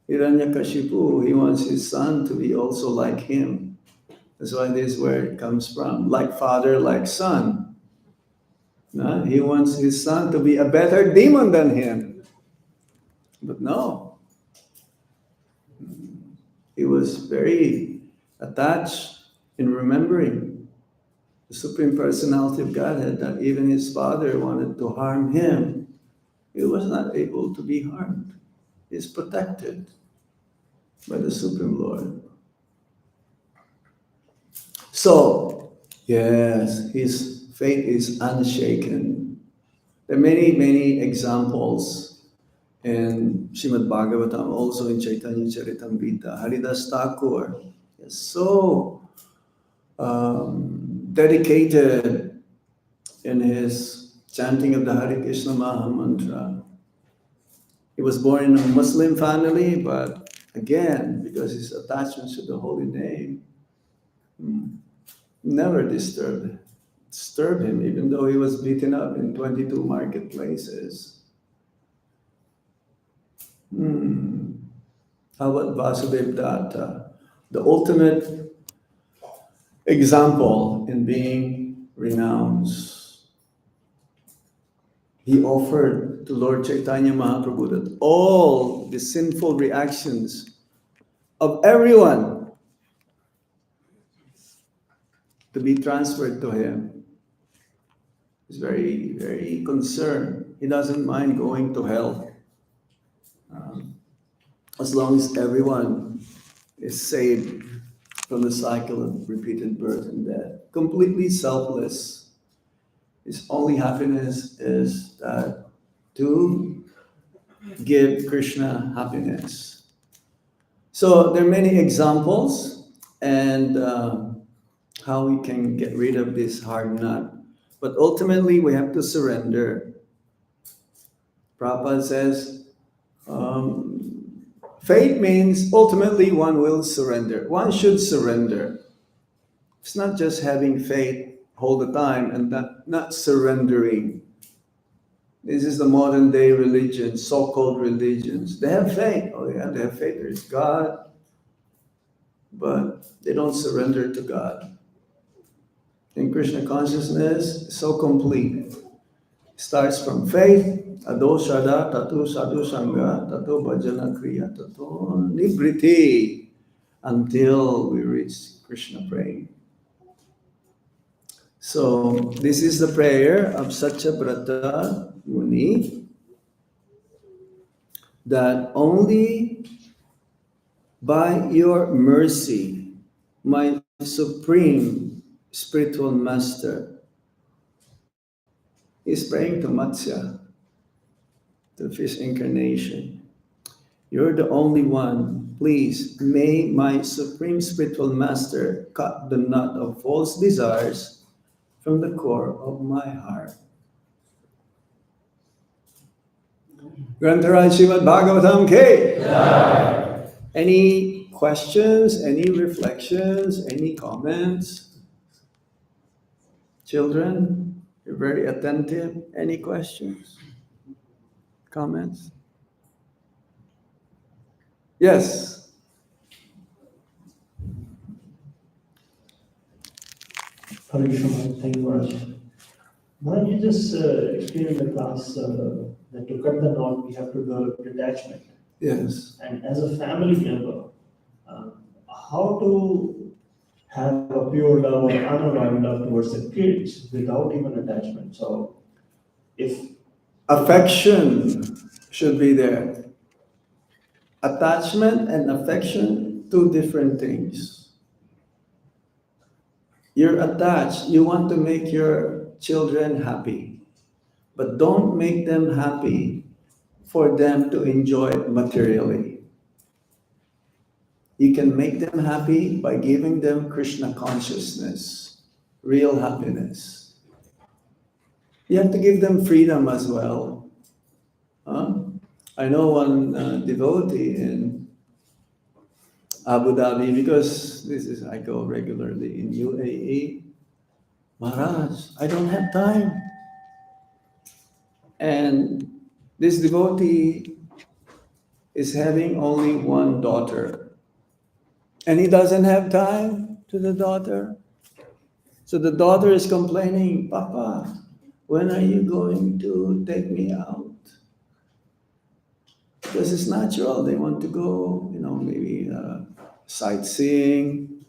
Hiranyakashipu, he wants his son to be also like him. That's why this is where it comes from. Like father, like son. He wants his son to be a better demon than him. But no. He was very attached in remembering the Supreme Personality of Godhead, that even his father wanted to harm him. He was not able to be harmed. He is protected by the Supreme Lord. So, yes, his faith is unshaken. There are many, many examples in Srimad Bhagavatam, also in Chaitanya Charitamrita. Haridas Thakur is so dedicated in his chanting of the Hare Krishna Maha Mantra. He was born in a Muslim family, but again, because his attachment to the holy name never disturbed him, even though he was beaten up in 22 marketplaces. How about Vasudev Datta, the ultimate example in being renounced? He offered to Lord Chaitanya Mahaprabhu that all the sinful reactions of everyone to be transferred to him. He's very, very concerned. He doesn't mind going to hell as long as everyone is saved from the cycle of repeated birth and death. Completely selfless. His only happiness is that to give Krishna happiness. So there are many examples and how we can get rid of this hard nut. But ultimately, we have to surrender. Prabhupada says, faith means ultimately one will surrender. One should surrender. It's not just having faith all the time and not surrendering. This is the modern day religion, so-called religions. They have faith. Oh yeah, they have faith. There is God. But they don't surrender to God. In Krishna consciousness, it's so complete. It starts from faith, adoshada, tatu sadhu sangha, tatu bhajana kriya, tatu nibriti, until we reach Krishna praying. So this is the prayer of Satyabrata Muni, that only by your mercy, my supreme spiritual master, is praying to Matsya, the fish incarnation. You're the only one. Please, may my supreme spiritual master cut the knot of false desires from the core of my heart. Grantaraj Srimad Bhagavatam K. Yeah. Any questions, any reflections, any comments? Children, you're very attentive. Any questions? Comments? Yes. Hare Krishna, thank you, Maharaj. Maharaj, you just explained in the class that to cut the knot, we have to develop detachment. Yes. And as a family member, how to have a pure love or unalloyed love towards the kids without even attachment? So, if affection should be there. Attachment and affection, two different things. You're attached, you want to make your children happy, but don't make them happy for them to enjoy it materially. You can make them happy by giving them Krishna consciousness, real happiness. You have to give them freedom as well. I know one devotee in Abu Dhabi, because I go regularly in UAE. Maharaj, I don't have time. And this devotee is having only one daughter. And he doesn't have time to the daughter. So the daughter is complaining, Papa, when are you going to take me out? Because it's natural. They want to go, maybe sightseeing.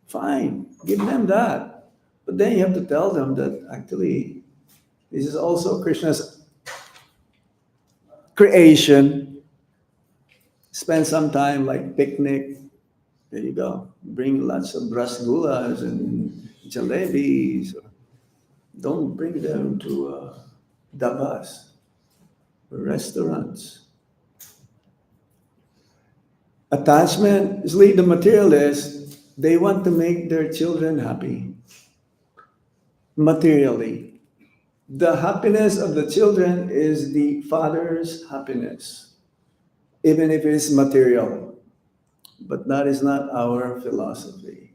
Fine, give them that. But then you have to tell them that actually this is also Krishna's creation. Spend some time like picnic. There you go. Bring lots of rasgullas and jalebis. Don't bring them to dabas, restaurants. Attachment is lead the materialists, they want to make their children happy materially. The happiness of the children is the father's happiness, even if it is material. But that is not our philosophy.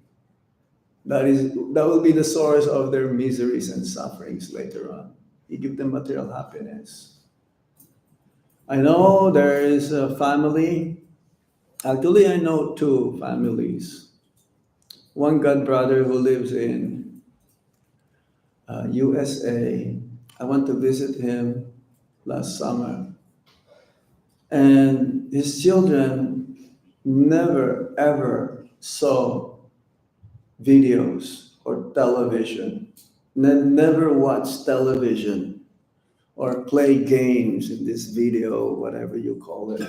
That will be the source of their miseries and sufferings later on. You give them material happiness. I know there is a family. Actually, I know two families. One god brother who lives in USA. I went to visit him last summer. And his children never ever saw videos or television. Never watched television or play games in this video, whatever you call it.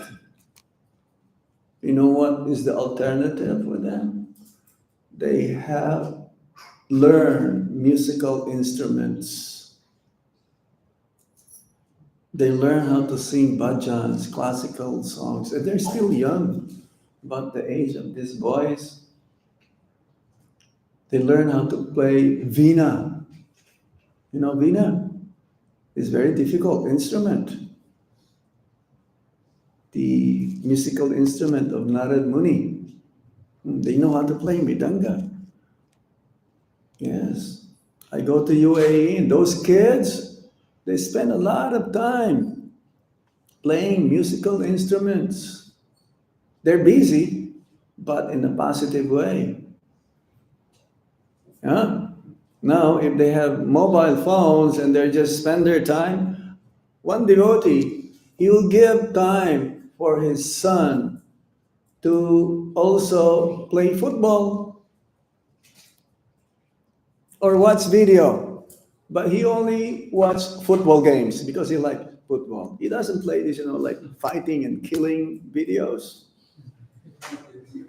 You know what is the alternative for them? They have learned musical instruments. They learn how to sing bhajans, classical songs, and they're still young, about the age of these boys. They learn how to play veena. You know, veena is a very difficult instrument. The musical instrument of Narad Muni. They know how to play mridanga. Yes. I go to UAE and those kids, they spend a lot of time playing musical instruments. They're busy, but in a positive way. Yeah? Now, if they have mobile phones and they just spend their time, one devotee, he will give time for his son to also play football or watch video. But he only watches football games because he likes football. He doesn't play this, like fighting and killing videos.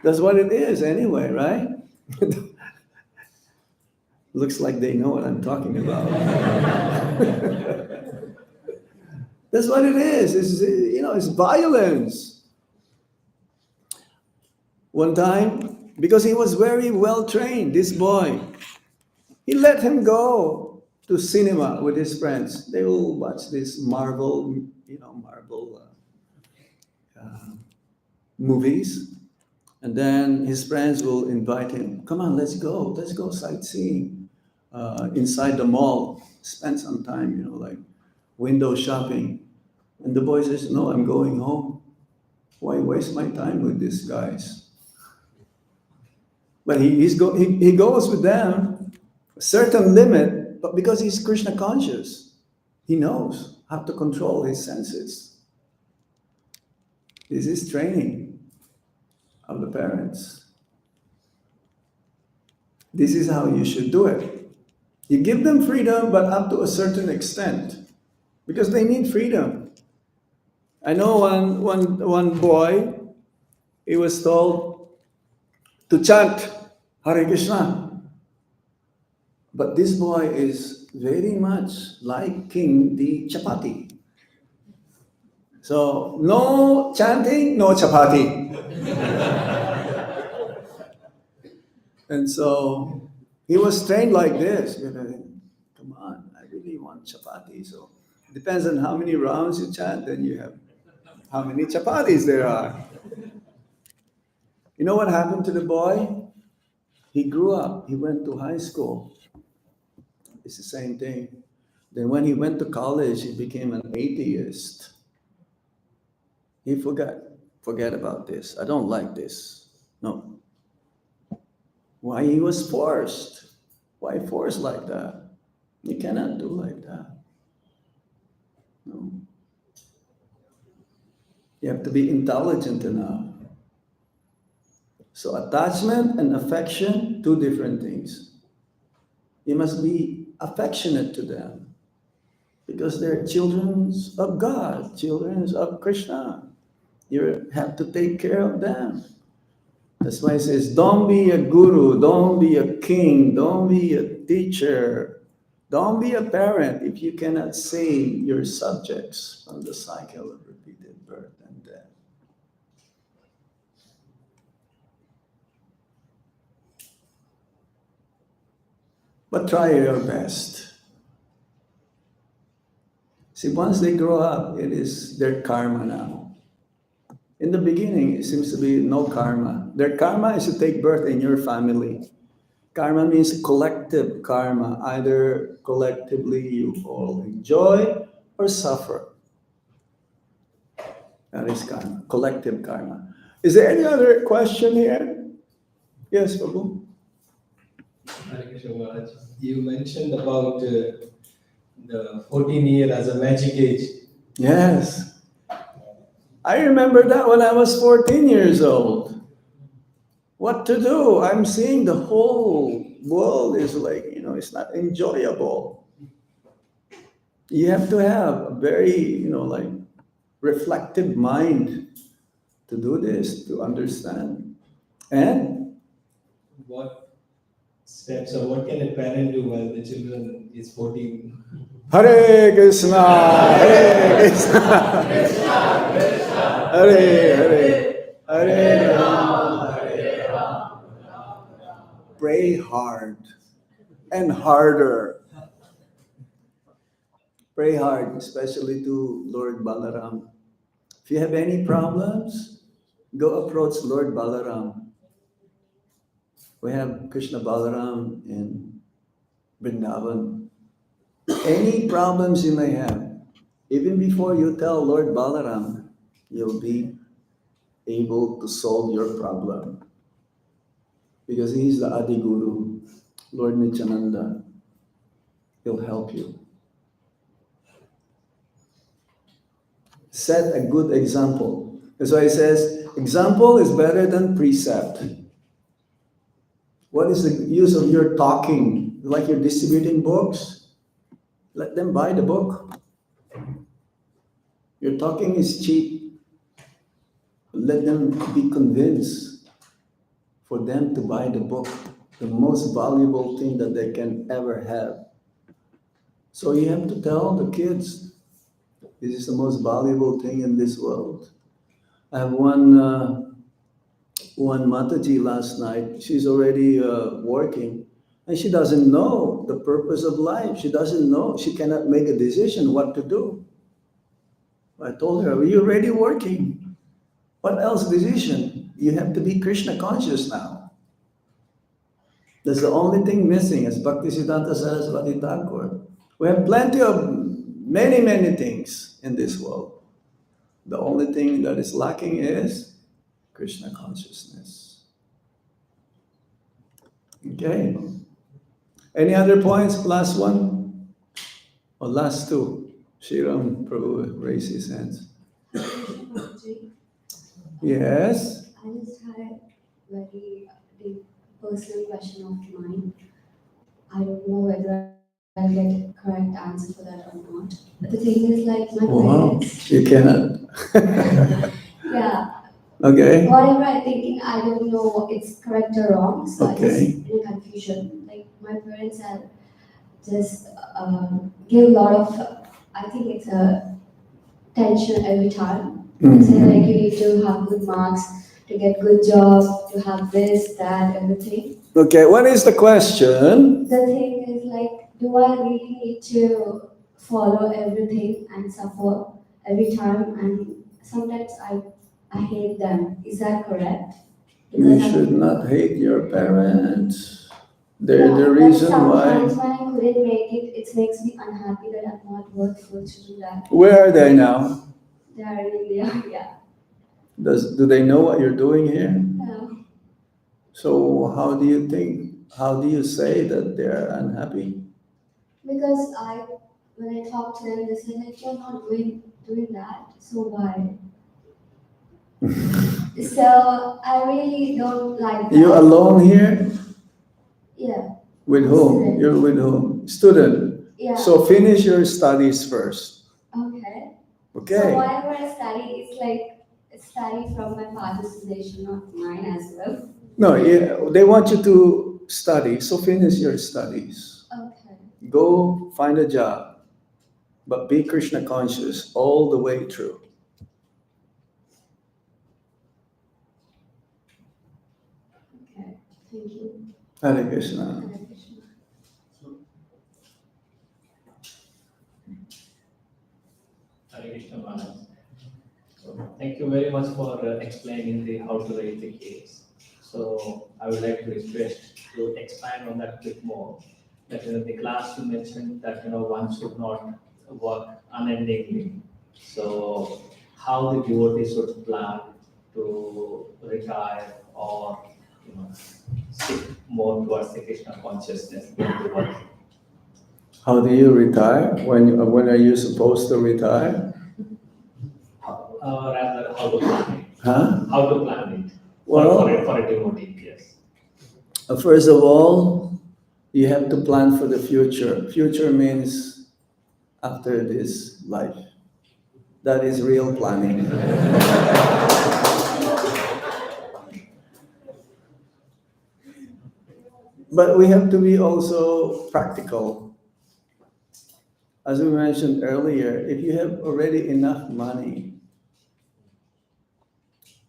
That's what it is anyway, right? Looks like they know what I'm talking about. That's what it is. It's violence. One time, because he was very well trained, this boy, he let him go to cinema with his friends. They will watch this Marvel movies. And then his friends will invite him, come on, let's go sightseeing inside the mall, spend some time, like window shopping. And the boy says, no, I'm going home. Why waste my time with these guys? But he goes with them, a certain limit, but because he's Krishna conscious, he knows how to control his senses. This is training of the parents. This is how you should do it. You give them freedom, but up to a certain extent, because they need freedom. I know one boy, he was told to chant Hare Krishna. But this boy is very much liking the chapati. So, no chanting, no chapati. And so, he was trained like this. Come on, I really want chapati. So, it depends on how many rounds you chant, then you have how many chapatis there are. You know what happened to the boy? He grew up, he went to high school. It's the same thing. Then when he went to college, he became an atheist. He forget about this. I don't like this. No. Why he was forced? Why forced like that? You cannot do like that. No. You have to be intelligent enough. So attachment and affection, two different things. You must be affectionate to them because they're children of God, children of Krishna. You have to take care of them. That's why it says, don't be a guru, don't be a king, don't be a teacher, Don't be a parent if you cannot save your subjects from the cycle of repeated birth and death. But try your best. See, once they grow up, it is their karma now. In the beginning, it seems to be no karma. Their karma is to take birth in your family. Karma means collective karma. Either collectively you all enjoy or suffer. That is karma, collective karma. Is there any other question here? Yes, Prabhu. Hare Krishna Maharaj. You mentioned about the 14 year as a magic age. Yes. I remember that when I was 14 years old. What to do? I'm seeing the whole world is like, it's not enjoyable. You have to have a very, like reflective mind to do this, to understand. And What steps or what can a parent do while the children is 14? Hare Krishna, Hare Krishna, Hare Hare, Hare Rama, Hare Rama. Pray hard and harder. Pray hard, especially to Lord Balaram. If you have any problems, go approach Lord Balaram. We have Krishna Balaram in Vrindavan. Any problems you may have, even before you tell Lord Balaram, you'll be able to solve your problem. Because he's the Adi Guru, Lord Nityananda. He'll help you. Set a good example. That's why he says, example is better than precept. What is the use of your talking? Like you're distributing books? Let them buy the book. Your talking is cheap. Let them be convinced for them to buy the book, the most valuable thing that they can ever have. So you have to tell the kids, this is the most valuable thing in this world. I have one Mataji last night. She's already working, and she doesn't know the purpose of life. She doesn't know. She cannot make a decision what to do. I told her, you're already working. What else decision? You have to be Krishna conscious now. That's the only thing missing, as Bhaktisiddhanta Saraswati Thakur. We have plenty of many things in this world. The only thing that is lacking is Krishna consciousness. Okay. Any other points? Last one? Or last two? Shriram Prabhu raised his hands. Yes. I just had a very deep personal question of mine. I don't know whether I'll get correct answer for that or not. But the thing is, like, my Wow. parents. You cannot. Yeah. Okay. Whatever I'm thinking, I don't know it's correct or wrong. So I Okay. just in confusion. Like, my parents have just give a lot of. I think it's a tension every time. They say like you need to have good marks to get good job, to have this, that, everything. Okay, what is the question? The thing is like, do I really need to follow everything and suffer every time? And sometimes I hate them. Is that correct? You Because should not hate your parents. They're yeah, the but reason sometimes why. when I couldn't make it, it makes me unhappy that I'm not worthful to do that. Where are they now? They are in India, yeah. Do they know what you're doing here? Yeah. So how do you say that they're unhappy? Because when I talk to them, they say like you're not doing that, so why? So I really don't like that. You alone here? Yeah, With whom? Student. You're with whom? Student. yeah. So finish your studies first. Okay. So Okay. whatever I study, it's like study from my father's suggestion, not mine as well. No, yeah, they want you to study, so finish your studies. Okay. Go find a job, but be Krishna conscious all the way through. Okay, thank you. Hare Krishna. Hare Krishna. Hare Krishna Maharaj. So thank you very much for explaining the how to raise the kids. So I would like to request to expand on that a bit more. That in the class you mentioned that one should not work unendingly. So how the devotee should plan to retire or stick more towards the Krishna consciousness in the work. How do you retire? When are you supposed to retire? Rather, how to plan it. Huh? How to plan it. Well, For a devotee, yes. First of all, you have to plan for the future. Future means after this life. That is real planning. But we have to be also practical. As we mentioned earlier, if you have already enough money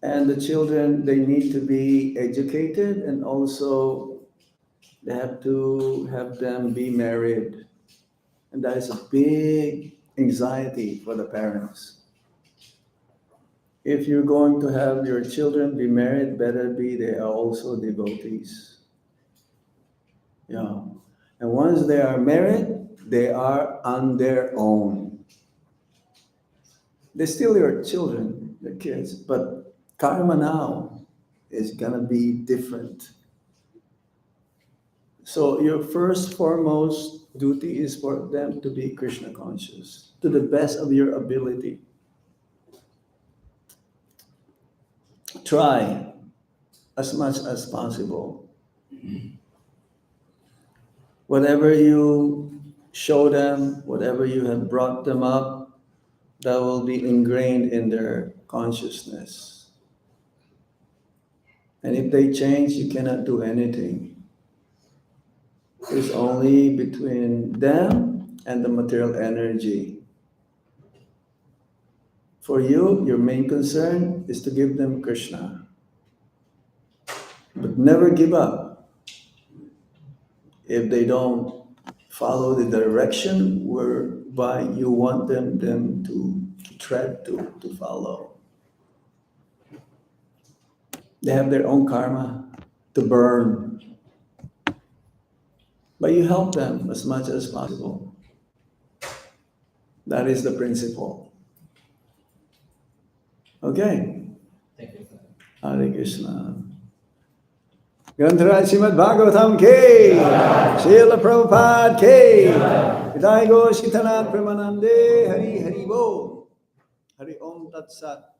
and the children, they need to be educated and also they have to have them be married. And that is a big anxiety for the parents. If you're going to have your children be married, better be they are also devotees. Yeah. And once they are married, they are on their own. They're still your children, your kids, but karma now is gonna be different. So your first foremost duty is for them to be Krishna conscious to the best of your ability. Try as much as possible. Whatever you show them, whatever you have brought them up, that will be ingrained in their consciousness. And if they change, you cannot do anything. It's only between them and the material energy. For you, your main concern is to give them Krishna. But never give up. If they don't follow the direction whereby you want them to tread to follow. They have their own karma to burn. But you help them as much as possible. That is the principle. Okay. Thank you. Hare Krishna. Grantaraj Srimad Bhagavatam ke, Srila Prabhupada ke, Vidai Go Shitanath Premanande, Hari Hari Bo, Hari Om Tat Sat.